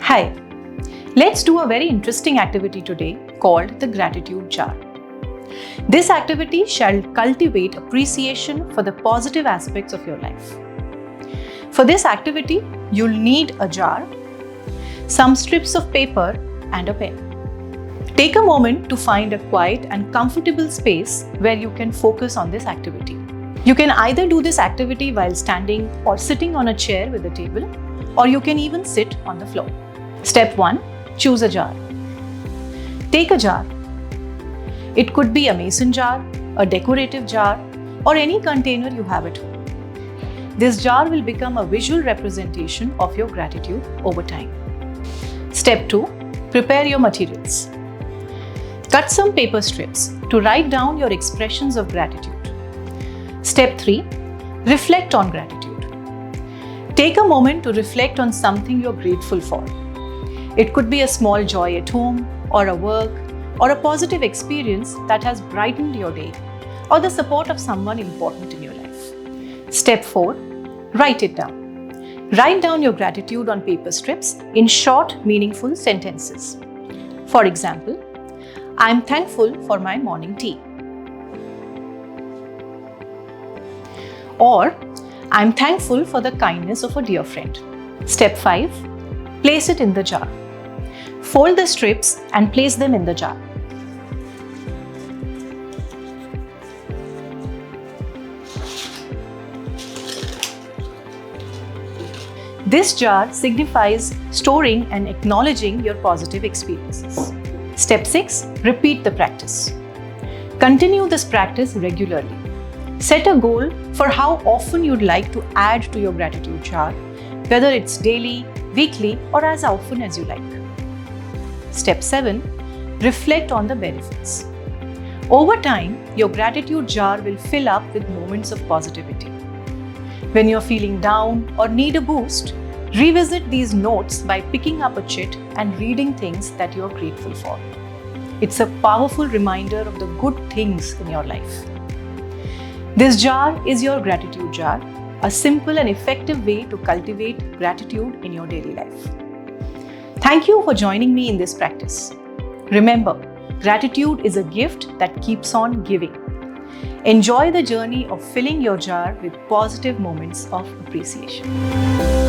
Hi, let's do a very interesting activity today called the gratitude jar. This activity shall cultivate appreciation for the positive aspects of your life. For this activity, you'll need a jar, some strips of paper, and a pen. Take a moment to find a quiet and comfortable space where you can focus on this activity. You can either do this activity while standing or sitting on a chair with a table, or you can even sit on the floor. Step 1. Choose a jar. Take a jar. It could be a mason jar, a decorative jar, or any container you have at home. This jar will become a visual representation of your gratitude over time. Step 2. Prepare your materials. Cut some paper strips to write down your expressions of gratitude. Step 3. Reflect on gratitude. Take a moment to reflect on something you're grateful for. It could be a small joy at home, or a work, or a positive experience that has brightened your day, or the support of someone important in your life. Step 4. Write it down. Write down your gratitude on paper strips in short, meaningful sentences. For example, I am thankful for my morning tea. Or, I am thankful for the kindness of a dear friend. Step 5. Place it in the jar. Fold the strips and place them in the jar. This jar signifies storing and acknowledging your positive experiences. Step 6. Repeat the practice. Continue this practice regularly. Set a goal for how often you'd like to add to your gratitude jar, whether it's daily, weekly, or as often as you like. Step 7. Reflect on the benefits. Over time, your gratitude jar will fill up with moments of positivity. When you're feeling down or need a boost, revisit these notes by picking up a chit and reading things that you're grateful for. It's a powerful reminder of the good things in your life. This jar is your gratitude jar, a simple and effective way to cultivate gratitude in your daily life. Thank you for joining me in this practice. Remember, gratitude is a gift that keeps on giving. Enjoy the journey of filling your jar with positive moments of appreciation.